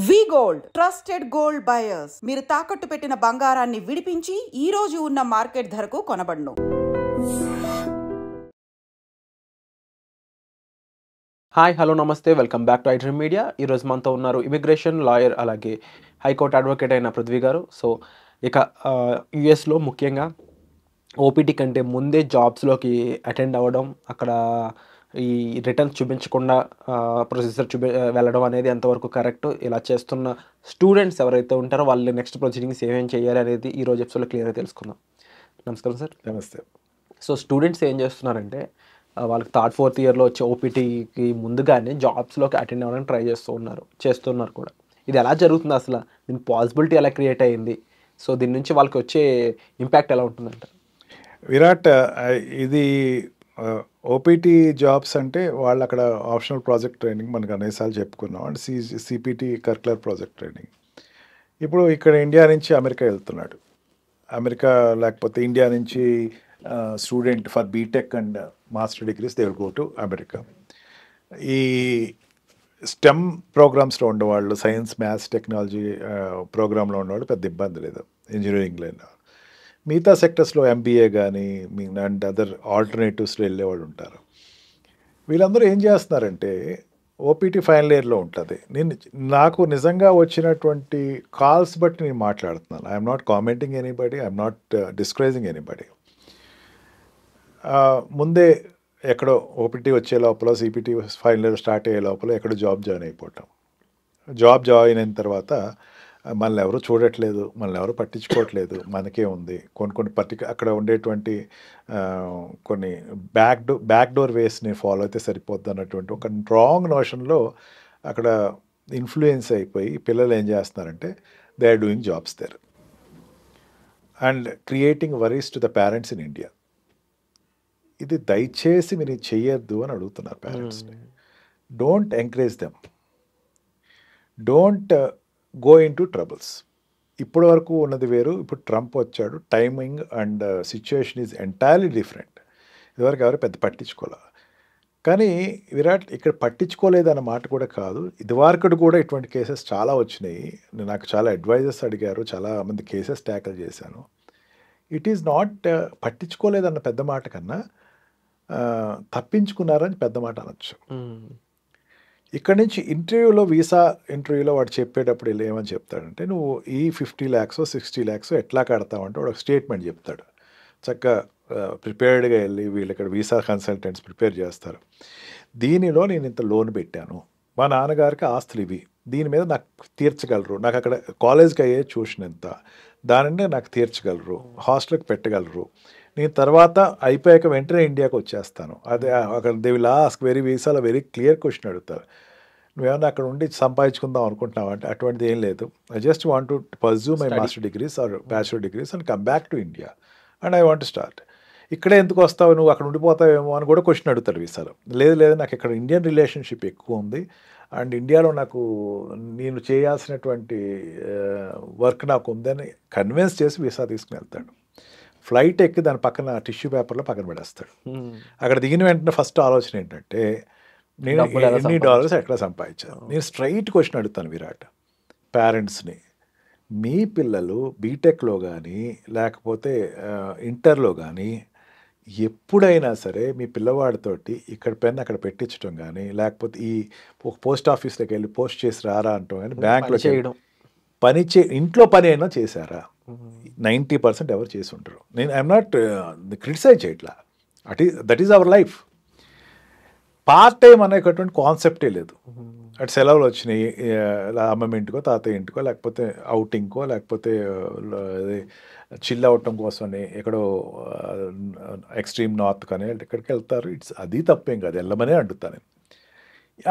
వి gold trusted gold buyers. మీరు తాకట్టు పెట్టిన బంగారాన్ని విడిపించి ఈ రోజు ఉన్న మార్కెట్ ధరకు కొనబడును. హాయ్, హలో, నమస్తే, welcome back to iDream media. ఈరోజు మనతో ఉన్నారు ఇమిగ్రేషన్ లాయర్ అలాగే హైకోర్టు అడ్వకేట్ అయిన పృథ్వీ గారు. సో ఇక యుఎస్లో ముఖ్యంగా ఓపీటీ కంటే ముందే జాబ్స్లోకి అటెండ్ అవ్వడం, అక్కడ ఈ రిటర్న్స్ చూపించకుండా ప్రొసీజర్ వెళ్ళడం అనేది ఎంతవరకు కరెక్ట్, ఇలా చేస్తున్న స్టూడెంట్స్ ఎవరైతే ఉంటారో వాళ్ళు నెక్స్ట్ ప్రొసీడింగ్స్ ఏమేమి చేయాలి అనేది ఈరోజు ఎపిసోడ్లో క్లియర్గా తెలుసుకుందాం. నమస్కారం సార్. నమస్తే. సో స్టూడెంట్స్ ఏం చేస్తున్నారంటే వాళ్ళకి థర్డ్ ఫోర్త్ ఇయర్లో వచ్చే ఓపీటీకి ముందుగానే జాబ్స్లోకి అటెండ్ అవ్వడానికి ట్రై చేస్తున్నారు కూడా. ఇది ఎలా జరుగుతుంది, అసలు దీని పాసిబిలిటీ ఎలా క్రియేట్ అయ్యింది, సో దీని నుంచి వాళ్ళకి వచ్చే ఇంపాక్ట్ ఎలా ఉంటుందంట? విరాట్, ఇది ఓపీటీ జాబ్స్ అంటే వాళ్ళు అక్కడ ఆప్షనల్ ప్రాజెక్ట్ ట్రైనింగ్ మనకు అనేసార్లు చెప్పుకున్నాం, అంటే సిపిటి కరికులర్ ప్రాజెక్ట్ ట్రైనింగ్. ఇప్పుడు ఇక్కడ ఇండియా నుంచి అమెరికా వెళ్తున్నాడు, అమెరికా లేకపోతే ఇండియా నుంచి student for BTech and master degrees they will go to America. ఈ స్టెమ్ ప్రోగ్రామ్స్లో ఉండేవాళ్ళు, సైన్స్, మ్యాథ్స్, టెక్నాలజీ ప్రోగ్రాంలో ఉన్నవాళ్ళు పెద్ద ఇబ్బంది లేదు, ఇంజనీరింగ్లో. మిగతా సెక్టర్స్లో ఎంబీఏ కానీ అండ్ అదర్ ఆల్టర్నేటివ్స్లో వెళ్ళేవాళ్ళు ఉంటారు. వీళ్ళందరూ ఏం చేస్తున్నారంటే ఓపీటీ ఫైనల్ ఇయర్లో ఉంటుంది. నాకు నిజంగా వచ్చినటువంటి కాల్స్ బట్టి నేను మాట్లాడుతున్నాను. I'm not commenting anybody, I'm not discouraging anybody. ముందే ఎక్కడో ఓపీటీ వచ్చే లోపల, సిపిటీ ఫైనల్ ఇయర్ స్టార్ట్ అయ్యే లోపల ఎక్కడో జాబ్ జాయిన్ అయిపోవటం. జాబ్ జాయిన్ అయిన తర్వాత మనల్ని ఎవరు చూడట్లేదు, మనల్ని ఎవరు పట్టించుకోవట్లేదు, మనకే ఉంది కొన్ని అక్కడ ఉండేటువంటి కొన్ని బ్యాక్ డోర్ వేస్ని ఫాలో అయితే సరిపోద్ది అన్నటువంటి ఒక రాంగ్ నోషన్లో అక్కడ ఇన్ఫ్లుయెన్స్ అయిపోయి పిల్లలు ఏం చేస్తున్నారంటే they are doing jobs there and creating worries to the parents in India. ఇది దయచేసి మీరు చెయ్యొద్దు అని అడుగుతున్నారు పేరెంట్స్ని. Don't encourage them, don't go into troubles. ఇప్పటి వరకు ఉన్నది వేరు, ఇప్పుడు ట్రంప్ వచ్చాడు, timing and situation is entirely different. ఇదివరకు ఎవరు పెద్ద పట్టించుకోలే. కానీ విరాట్ ఇక్కడ పట్టించుకోలేదన్న మాట కూడా కాదు, ఇదివరకు కూడా ఇటువంటి కేసెస్ చాలా వచ్చినాయి. నాకు చాలా అడ్వైజర్స్ అడిగారు, చాలామంది కేసెస్ ట్యాకిల్ చేశాను. ఇట్ ఈజ్ నాట్ పట్టించుకోలేదన్న పెద్ద మాట కన్నా తప్పించుకున్నారని పెద్ద మాట అనొచ్చు. ఇక్కడ నుంచి వీసా ఇంటర్వ్యూలో వాడు చెప్పేటప్పుడు వెళ్ళి ఏమని చెప్తాడంటే, నువ్వు ఈ 50 lakhs 60 lakhs ఎట్లా కడతావంటే వాడు ఒక స్టేట్మెంట్ చెప్తాడు. చక్కగా ప్రిపేర్డ్గా వెళ్ళి వీళ్ళు ఇక్కడ వీసా కన్సల్టెంట్స్ ప్రిపేర్ చేస్తారు. దీనిలో నేను ఇంత లోన్ పెట్టాను, మా నాన్నగారికి ఆస్తులు ఇవి, దీని మీద నాకు తీర్చగలరు, నాకు అక్కడ కాలేజ్కి అయ్యే ట్యూషన్ ఎంత, దానిని నాకు తీర్చగలరు, హాస్టల్కి పెట్టగలరు, నేను తర్వాత అయిపోయాక వెంటనే ఇండియాకి వచ్చేస్తాను. అదే అక్కడ దే విల్ ఆస్క్ వీసాలో వెరీ క్లియర్ క్వశ్చన్ అడుగుతారు, నువ్వేమన్నా అక్కడ ఉండి సంపాదించుకుందాం అనుకుంటున్నావు అంటే అటువంటిది ఏం లేదు. I just want to pursue my master degrees or bachelor degrees and come back to India and I want to start. ఇక్కడే ఎందుకు వస్తావు, నువ్వు అక్కడ ఉండిపోతావేమో అని కూడా క్వశ్చన్ అడుగుతారు వీసాలో. లేదు నాకు ఇక్కడ ఇండియన్ రిలేషన్షిప్ ఎక్కువ ఉంది అండ్ ఇండియాలో నాకు నేను చేయాల్సినటువంటి వర్క్ నాకు ఉందని కన్విన్స్ చేసి వీసా తీసుకుని వెళ్తాడు. ఫ్లైట్ ఎక్కి దాని పక్కన టిష్యూ పేపర్లో పక్కన పెడేస్తాడు. అక్కడ దిగిన వెంటనే ఫస్ట్ ఆలోచన ఏంటంటే నేను ఎన్ని డాలర్స్ ఎక్కడ సంపాదించాను. నేను స్ట్రైట్ క్వశ్చన్ అడుగుతాను విరాట్ పేరెంట్స్ని, మీ పిల్లలు బీటెక్లో కానీ లేకపోతే ఇంటర్లో కానీ ఎప్పుడైనా సరే మీ పిల్లవాడితోటి ఇక్కడ పెన్ అక్కడ పెట్టించడం కానీ లేకపోతే ఈ పోస్ట్ ఆఫీస్లోకి వెళ్ళి పోస్ట్ చేసి రారా అంటాం కానీ బ్యాంక్లో చేయడం ఇంట్లో పని అయినా చేశారా? 90% ఎవరు చేసి ఉంటారు. నేను ఐఎమ్ నాట్ క్రిటిసైజ్ చేయట్లా, that is our life. Part time అనేటటువంటి కాన్సెప్టే లేదు. అటు సెలవులు వచ్చినాయి, అమ్మమ్మ ఇంటికో తాతయ్య ఇంటికో లేకపోతే అవుటింగ్కో లేకపోతే చిల్ అవటం కోసమని ఎక్కడో ఎక్స్ట్రీమ్ నార్త్ కానీ ఎక్కడికి వెళ్తారు. అది తప్పేం కాదు, వెళ్ళమనే అడుగుతాను నేను.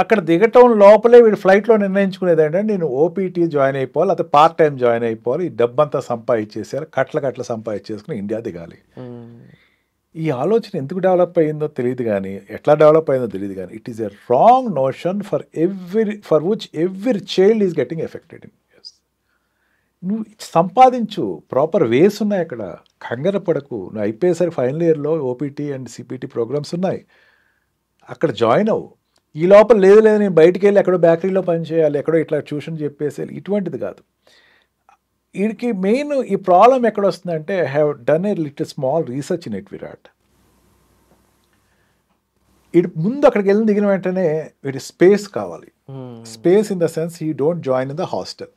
అక్కడ దిగటం లోపలే వీడు ఫ్లైట్లో నిర్ణయించుకునేది ఏంటంటే నేను ఓపీటీ జాయిన్ అయిపోవాలి, లేకపోతే పార్ట్ టైం జాయిన్ అయిపోవాలి, ఈ డబ్బంతా సంపాదించేసారు, కట్ల సంపాదించేసుకుని ఇండియా దిగాలి. ఈ ఆలోచన ఎందుకు డెవలప్ అయ్యిందో తెలియదు కానీ, ఎట్లా డెవలప్ అయిందో తెలియదు కానీ, it is a wrong notion for which every child is getting affected in US. నువ్వు సంపాదించు, ప్రాపర్ వేస్ ఉన్నాయి అక్కడ, కంగారు పడకు. నువ్వు అయిపోయేసరికి ఫైనల్ ఇయర్లో ఓపీటీ అండ్ సిపిటి ప్రోగ్రామ్స్ ఉన్నాయి, అక్కడ జాయిన్ అవ్వు. ఈ లోపల లేదు నేను బయటికి వెళ్ళి ఎక్కడో బేకరీలో పని చేయాలి, ఎక్కడో ఇట్లా ట్యూషన్ చెప్పేసేయాలి, ఇటువంటిది కాదు. వీడికి మెయిన్ ఈ ప్రాబ్లం ఎక్కడ వస్తుందంటే I have done a little small research in it Virat. వీడి ముందు అక్కడికి వెళ్ళి దిగిన వెంటనే వీడి స్పేస్ కావాలి. Space in the sense he don't join in the hostel.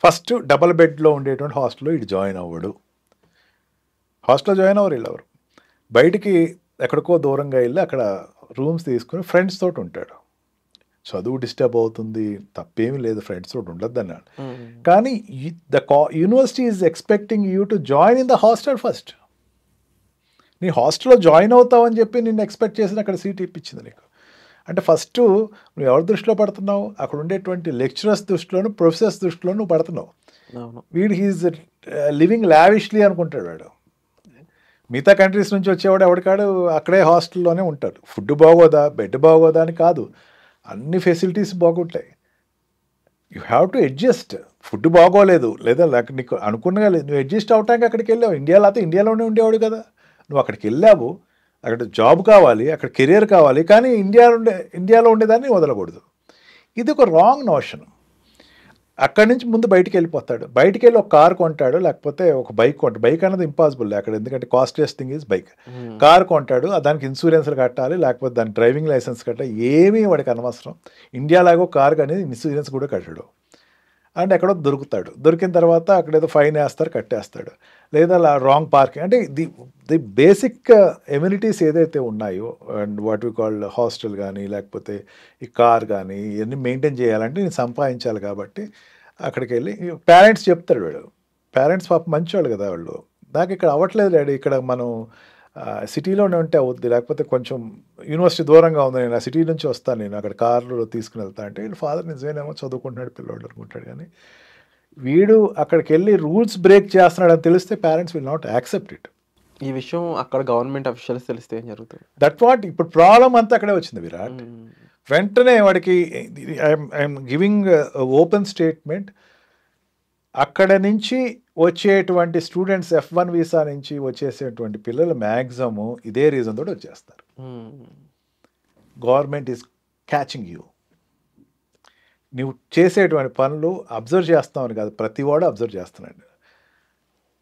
First double బెడ్లో ఉండేటువంటి హాస్టల్లో వీడు జాయిన్ అవ్వడు. హాస్టల్లో జాయిన్ అవ్వరు వీళ్ళెవరు. బయటికి ఎక్కడికో దూరంగా వెళ్ళి అక్కడ రూమ్స్ తీసుకుని ఫ్రెండ్స్ తోటి ఉంటాడు. చదువు డిస్టర్బ్ అవుతుంది, తప్పేమీ లేదు, ఫ్రెండ్స్ తోటి ఉండద్దు అన్నాడు. కానీ the university is expecting you to join in the hostel first. నీ హాస్టల్లో జాయిన్ అవుతావని చెప్పి నిన్ను ఎక్స్పెక్ట్ చేసిన అక్కడ సీట్ ఇప్పించింది నీకు. అంటే ఫస్ట్ నువ్వు ఎవరి దృష్టిలో పడుతున్నావు? అక్కడ ఉండేటువంటి లెక్చరర్స్ దృష్టిలోను, ప్రొఫెసర్స్ దృష్టిలో నువ్వు పడుతున్నావు. వీడు హీఈస్ లివింగ్ లావిష్లీ అనుకుంటాడు వాడు. మిగతా కంట్రీస్ నుంచి వచ్చేవాడు ఎవరికాడు అక్కడే హాస్టల్లోనే ఉంటాడు. ఫుడ్ బాగోదా, బెడ్ బాగోదా అని కాదు, అన్ని ఫెసిలిటీస్ బాగుంటాయి. You have to adjust. Food బాగోలేదు లేదా నీకు అనుకున్నగా లేదు, నువ్వు అడ్జస్ట్ అవటానికి అక్కడికి వెళ్ళావు. ఇండియాలో అయితే ఇండియాలోనే ఉండేవాడు కదా, నువ్వు అక్కడికి వెళ్ళావు, అక్కడ జాబ్ కావాలి, అక్కడ కెరియర్ కావాలి, కానీ ఇండియాలో ఉండేదాన్ని వదలకూడదు. ఇది ఒక రాంగ్ నోషన్. అక్కడి నుంచి ముందు బయటికి వెళ్ళిపోతాడు. బయటికి వెళ్ళి ఒక కార్ కొంటాడు, లేకపోతే ఒక బైక్ కొంటాడు. బైక్ అనేది ఇంపాసిబుల్ అక్కడ, ఎందుకంటే costliest thing is bike. Car కొంటాడు, దానికి ఇన్సూరెన్స్లు కట్టాలి, లేకపోతే దాని డ్రైవింగ్ లైసెన్స్ కట్టాలి, ఏమీ వాడికి అనవసరం. ఇండియాలాగో కార్ అనేది ఇన్సూరెన్స్ కూడా కట్టాడు. అండ్ ఎక్కడో దొరుకుతాడు. దొరికిన తర్వాత అక్కడ ఏదో ఫైన్ వేస్తారు, కట్టేస్తాడు. లేదా రాంగ్ పార్కింగ్, అంటే ది బేసిక్ ఎమ్యూనిటీస్ ఏదైతే ఉన్నాయో and what we call hostel కానీ లేకపోతే ఈ కార్ కానీ ఇవన్నీ మెయింటైన్ చేయాలంటే నేను సంపాదించాలి. కాబట్టి అక్కడికి వెళ్ళి పేరెంట్స్ చెప్తాడు వాడు. పేరెంట్స్ పాప మంచివాళ్ళు కదా వాళ్ళు, నాకు ఇక్కడ అవ్వట్లేదు డాడీ, ఇక్కడ మనం సిటీలోనే ఉంటే అవుద్ది, లేకపోతే కొంచెం యూనివర్సిటీ దూరంగా ఉంది, నేను ఆ సిటీ నుంచి వస్తాను, నేను అక్కడ కార్లో తీసుకుని వెళ్తా అంటే వీళ్ళ ఫాదర్ నిజమేనేమో చదువుకుంటున్నాడు పిల్లోడు అనుకుంటాడు. కానీ వీడు అక్కడికి వెళ్ళి రూల్స్ బ్రేక్ చేస్తున్నాడు అని తెలిస్తే parents will not accept it. ఈ విషయం అక్కడ గవర్నమెంట్ అఫీషియల్స్ తెలిస్తే ఏం జరుగుతుంది? దట్ వాట్ ఇప్పుడు ప్రాబ్లం అంతా అక్కడే వచ్చింది విరాట్. వెంటనే వాడికి ఐఎమ్ గివింగ్ ఓపెన్ స్టేట్మెంట్, అక్కడ నుంచి వచ్చేటువంటి స్టూడెంట్స్ F1 వీసా నుంచి వచ్చేసేటువంటి పిల్లలు మ్యాక్సిమము ఇదే రీజన్ తోటి వచ్చేస్తారు. Government is catching you. నువ్వు చేసేటువంటి పనులు అబ్జర్వ్ చేస్తామని కాదు, ప్రతి వాడు అబ్జర్వ్ చేస్తున్నాడు.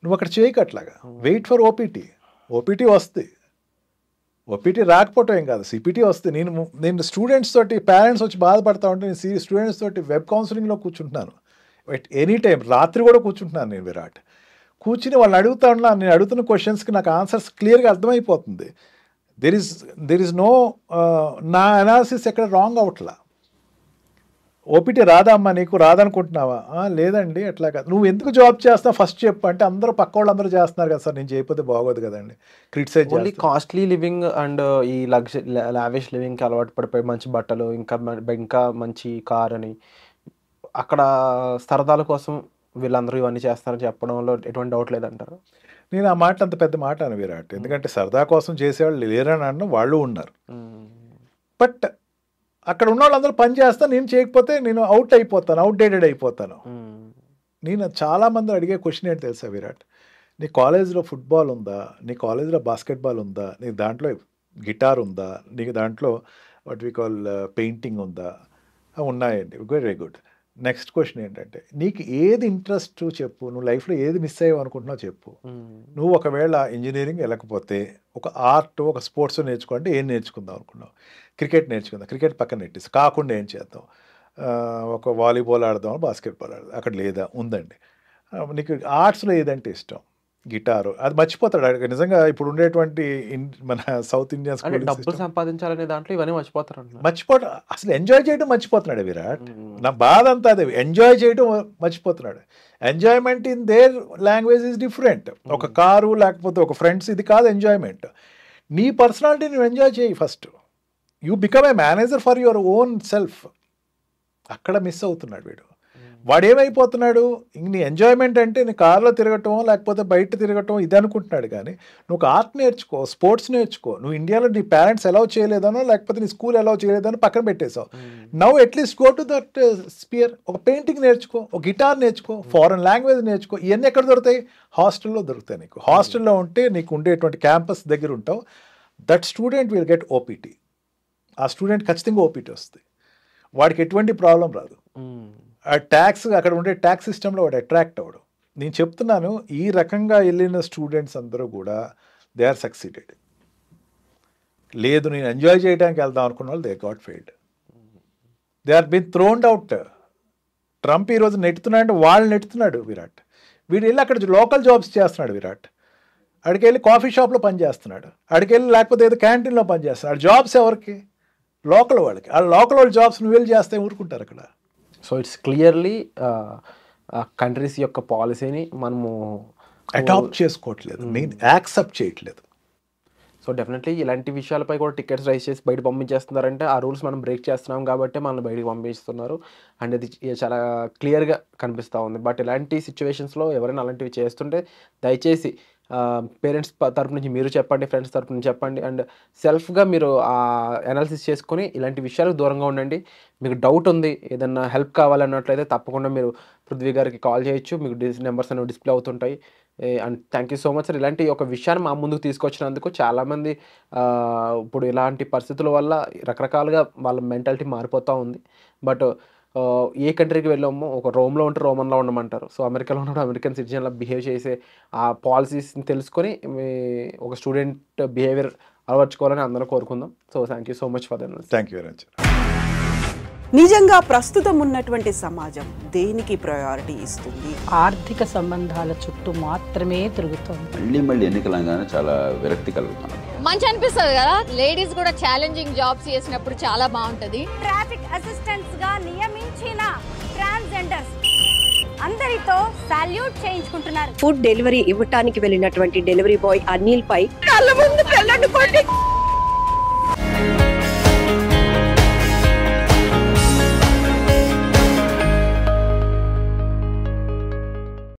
నువ్వు అక్కడ చేయకట్లాగా వెయిట్ ఫర్ ఓపీటీ వస్తుంది. ఓపీటీ రాకపోవటం ఏం కాదు, సిపిటీ వస్తుంది. నేను స్టూడెంట్స్ తోటి పేరెంట్స్ వచ్చి బాధపడతా ఉంటే నేను స్టూడెంట్స్ తోటి వెబ్ కౌన్సిలింగ్లో కూర్చుంటున్నాను ఎనీ టైం. రాత్రి కూడా కూర్చుంటున్నాను నేను విరాట్. కూర్చుని వాళ్ళని అడుగుతా ఉన్నా, నేను అడుగుతున్న క్వశ్చన్స్కి నాకు ఆన్సర్స్ క్లియర్గా అర్థమైపోతుంది. దెర్ ఇస్ నో నా అనాలిసిస్ ఎక్కడ రాంగ్ అవట్లా. ఓపీటీ రాదా అమ్మా, నీకు రాదనుకుంటున్నావా? లేదండి అట్లా కాదు. నువ్వు ఎందుకు జాబ్ చేస్తావు ఫస్ట్ చెప్పు అంటే అందరూ పక్క వాళ్ళు అందరూ చేస్తున్నారు కదా సార్, నేను చేయకపోతే బాగోదు కదండి. Criticize only costly living and ఈ లావిష్ లివింగ్కి అలవాటు పడిపోయి మంచి బట్టలు ఇంకా మంచి కార్ అని అక్కడ సరదాల కోసం వీళ్ళందరూ ఇవన్నీ చేస్తారని చెప్పడంలో ఎటువంటి డౌట్ లేదంటారు? నేను ఆ మాట అంత పెద్ద మాట అని విరాట్, ఎందుకంటే సరదా కోసం చేసేవాళ్ళు లేరని అన్న వాళ్ళు ఉన్నారు. బట్ అక్కడ ఉన్న వాళ్ళందరూ పని చేస్తా, నేను చేయకపోతే నేను అవుట్డేటెడ్ అయిపోతాను. నేను చాలామంది అడిగే క్వశ్చన్ ఏంటి తెలుసా విరాట్, నీ కాలేజీలో ఫుట్బాల్ ఉందా, నీ కాలేజీలో బాస్కెట్బాల్ ఉందా, నీకు దాంట్లో గిటార్ ఉందా, నీకు దాంట్లో వాట్ వి కాల్ పెయింటింగ్ ఉందా? ఉన్నాయండి, వెరీ గుడ్. నెక్స్ట్ క్వశ్చన్ ఏంటంటే నీకు ఏది ఇంట్రెస్ట్ చెప్పు, నువ్వు లైఫ్లో ఏది మిస్ అయ్యావు అనుకుంటున్నావు చెప్పు. నువ్వు ఒకవేళ ఇంజనీరింగ్ వెళ్ళకపోతే ఒక ఆర్ట్ ఒక స్పోర్ట్స్ నేర్చుకుంటే ఏం నేర్చుకుందాం అనుకున్నావు? క్రికెట్ నేర్చుకుందాం, క్రికెట్ పక్కన నెట్టేసి కాకుండా ఏం చేద్దాం? ఒక వాలీబాల్ ఆడదాం, బాస్కెట్బాల్ ఆడదాం, అక్కడ లేదా ఉందండి. నీకు ఆర్ట్స్లో ఏదంటే ఇష్టం? గిటారు, అది మర్చిపోతాడు నిజంగా. ఇప్పుడు ఉండేటువంటి మన సౌత్ ఇండియన్ డబ్బులు సంపాదించాలనే దాంట్లో ఇవన్నీ మర్చిపోతాడు. అసలు ఎంజాయ్ చేయడం మర్చిపోతున్నాడు విరాట్. నా బాధ అంతా అదే, ఎంజాయ్ చేయడం మర్చిపోతున్నాడు. Enjoyment in their language is different. ఒక కారు లేకపోతే ఒక ఫ్రెండ్స్, ఇది కాదు ఎంజాయ్మెంట్. నీ పర్సనాలిటీ నువ్వు ఎంజాయ్ చేయి first. You become a manager for your own self. అక్కడ మిస్ అవుతున్నాడు వీడు. వాడు ఏమైపోతున్నాడు, నీ ఎంజాయ్మెంట్ అంటే నీ కార్లో తిరగటం లేకపోతే బయట తిరగటం ఇది అనుకుంటున్నాడు. కానీ నువ్వు ఆర్ట్ నేర్చుకో, స్పోర్ట్స్ నేర్చుకో. నువ్వు ఇండియాలో నీ పేరెంట్స్ అలౌ చేయలేదనో లేకపోతే నీ స్కూల్ అలౌ చేయలేదనో పక్కన పెట్టేశావు. Now at least go to that sphere. ఒక పెయింటింగ్ నేర్చుకో, ఒక గిటార్ నేర్చుకో, ఫారెన్ లాంగ్వేజ్ నేర్చుకో. ఇవన్నీ ఎక్కడ దొరుకుతాయి? హాస్టల్లో దొరుకుతాయి. నీకు హాస్టల్లో ఉంటే నీకు ఉండేటువంటి క్యాంపస్ దగ్గర ఉంటావు. That student will get OPT. ఆ స్టూడెంట్ ఖచ్చితంగా ఓపీటీ వస్తుంది, వాడికి ఎటువంటి ప్రాబ్లం రాదు. ఆ ట్యాక్స్ అక్కడ ఉండే ట్యాక్స్ సిస్టంలో వాడు అట్రాక్ట్ అవ్వడు. నేను చెప్తున్నాను, ఈ రకంగా వెళ్ళిన స్టూడెంట్స్ అందరూ కూడా దే ఆర్ సక్సీడెడ్. లేదు నేను ఎంజాయ్ చేయడానికి వెళ్దాం అనుకున్న వాళ్ళు they got failed, they are been thrown out. Trump ఈరోజు నెట్టుతున్నాడు, వాళ్ళు నెట్టుతున్నాడు విరాట్. వీడు వెళ్ళి అక్కడ లోకల్ జాబ్స్ చేస్తున్నాడు విరాట్. అక్కడికి వెళ్ళి కాఫీ షాప్లో పనిచేస్తున్నాడు, అక్కడికి వెళ్ళి లేకపోతే ఏదో క్యాంటీన్లో పనిచేస్తున్నాడు. జాబ్స్ ఎవరికి? లోకల్ వాళ్ళకి. ఆ లోకల్ వాళ్ళ జాబ్స్ నువ్వు వెళ్ళి చేస్తే ఊరుకుంటారు అక్కడ. సో ఇట్స్ క్లియర్లీ కంట్రీస్ యొక్క పాలసీని మనము అడాప్ట్ చేసుకోవట్లేదు, మెయిన్ యాక్సెప్ట్ చేయట్లేదు. సో డెఫినెట్లీ ఇలాంటి విషయాలపై కూడా టికెట్స్ రైజ్ చేసి బయట పంపించేస్తున్నారంటే ఆ రూల్స్ మనం బ్రేక్ చేస్తున్నాం కాబట్టి మనల్ని బయటకు పంపిస్తున్నారు అండ్ అది చాలా క్లియర్గా కనిపిస్తూ ఉంది. బట్ ఇలాంటి సిచ్యువేషన్స్లో ఎవరైనా అలాంటివి చేస్తుంటే దయచేసి పేరెంట్స్ తరపు నుంచి మీరు చెప్పండి, ఫ్రెండ్స్ తరపు నుంచి చెప్పండి అండ్ సెల్ఫ్గా మీరు అనాలిసిస్ చేసుకొని ఇలాంటి విషయాలకు దూరంగా ఉండండి. మీకు డౌట్ ఉంది, ఏదన్నా హెల్ప్ కావాలన్నట్లయితే తప్పకుండా మీరు పృథ్వీ గారికి కాల్ చేయొచ్చు, మీకు నెంబర్స్ అనేవి డిస్ప్లే అవుతుంటాయి. And thank you so much sir. ఇలాంటి ఒక విషయాన్ని మా ముందుకు తీసుకొచ్చినందుకు. చాలామంది ఇప్పుడు ఇలాంటి పరిస్థితుల వల్ల రకరకాలుగా వాళ్ళ మెంటాలిటీ మారిపోతూ ఉంది. బట్ ఏ కంట్రీకి వెళ్ళామో ఒక రోమ్లో ఉంటే రోమన్లో ఉండమంటారు. సో అమెరికాలో ఉన్నప్పుడు అమెరికన్ సిటిజన్లా బిహేవ్ చేసే ఆ పాలసీస్ని తెలుసుకొని ఒక స్టూడెంట్ బిహేవియర్ అలవర్చుకోవాలని అందరూ కోరుకుందాం. So thank you so much for that. Thank you very much. నిజంగా ప్రస్తుతం ఉన్నటువంటి సమాజం దేనికి ప్రయారిటీ ఇస్తుంది? ఆర్థిక సంబంధాల చుట్టూ మాత్రమే తిరుగుతోంది. మళ్ళీ ఎన్నికలంగానే చాలా విరక్తి కలుగుతున్నాం. మంచి అనిపిస్తుంది కదా, లేడీస్ కూడా ఛాలెంజింగ్ జాబ్స్ చేసినప్పుడు చాలా బాగుంటది. ట్రాఫిక్ అసిస్టెంట్స్ గా నియమించిన ట్రాన్స్జెండర్స్ అందరితో సాల్యూట్ చేయించుకుంటున్నారు. ఫుడ్ డెలివరీ ఇవ్వటానికి వెళ్ళినటువంటి డెలివరీ బాయ్ అనిల్ పై కళ్ళ ముందు పెళ్ళండి